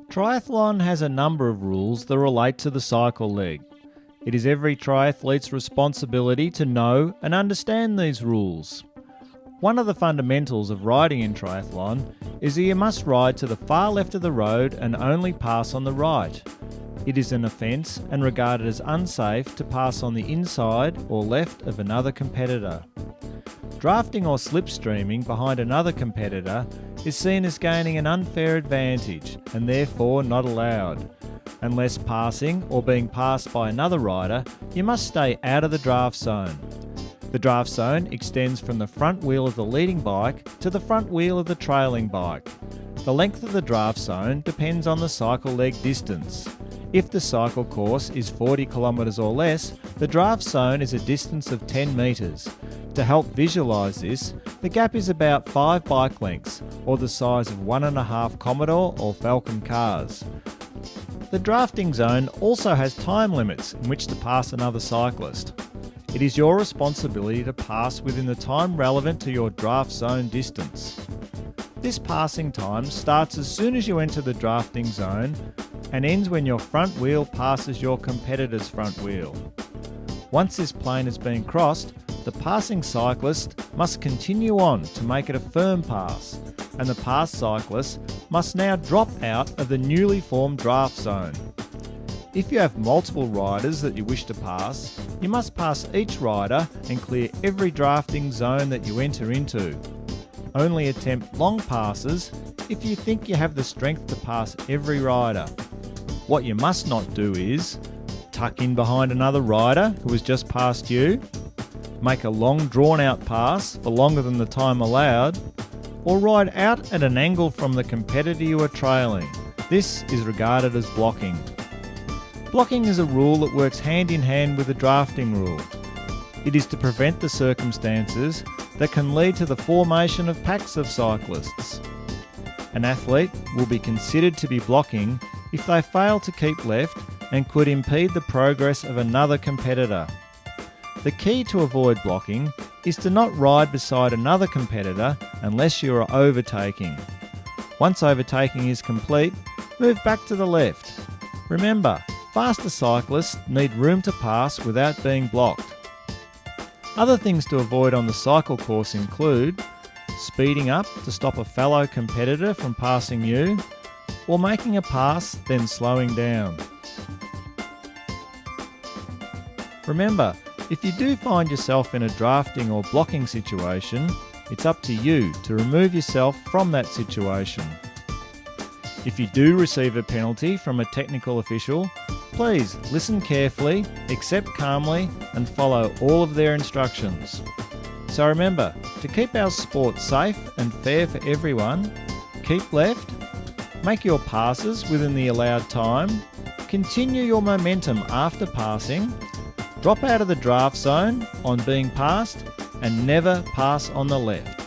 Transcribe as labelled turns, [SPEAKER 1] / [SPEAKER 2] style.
[SPEAKER 1] Triathlon has a number of rules that relate to the cycle leg. It is every triathlete's responsibility to know and understand these rules. One of the fundamentals of riding in triathlon is that you must ride to the far left of the road and only pass on the right. It is an offence and regarded as unsafe to pass on the inside or left of another competitor. Drafting or slipstreaming behind another competitor is seen as gaining an unfair advantage and therefore not allowed. Unless passing or being passed by another rider, you must stay out of the draft zone. The draft zone extends from the front wheel of the leading bike to the front wheel of the trailing bike. The length of the draft zone depends on the cycle leg distance. If the cycle course is 40 kilometres or less, the draft zone is a distance of 10 metres. To help visualise this, the gap is about 5 bike lengths, or the size of 1.5 Commodore or Falcon cars. The drafting zone also has time limits in which to pass another cyclist. It is your responsibility to pass within the time relevant to your draft zone distance. This passing time starts as soon as you enter the drafting zone and ends when your front wheel passes your competitor's front wheel. Once this plane has been crossed, the passing cyclist must continue on to make it a firm pass, and the passed cyclist must now drop out of the newly formed draft zone. If you have multiple riders that you wish to pass, you must pass each rider and clear every drafting zone that you enter into. Only attempt long passes if you think you have the strength to pass every rider. What you must not do is tuck in behind another rider who has just passed you, make a long drawn-out pass for longer than the time allowed, or ride out at an angle from the competitor you are trailing. This is regarded as blocking. Blocking is a rule that works hand in hand with the drafting rule. It is to prevent the circumstances that can lead to the formation of packs of cyclists. An athlete will be considered to be blocking if they fail to keep left and could impede the progress of another competitor. The key to avoid blocking is to not ride beside another competitor unless you are overtaking. Once overtaking is complete, move back to the left. Remember, faster cyclists need room to pass without being blocked. Other things to avoid on the cycle course include speeding up to stop a fellow competitor from passing you, or making a pass then slowing down. Remember, if you do find yourself in a drafting or blocking situation, it's up to you to remove yourself from that situation. If you do receive a penalty from a technical official, please listen carefully, accept calmly, and follow all of their instructions. So remember, to keep our sport safe and fair for everyone, keep left, make your passes within the allowed time, continue your momentum after passing, drop out of the draft zone on being passed, and never pass on the left.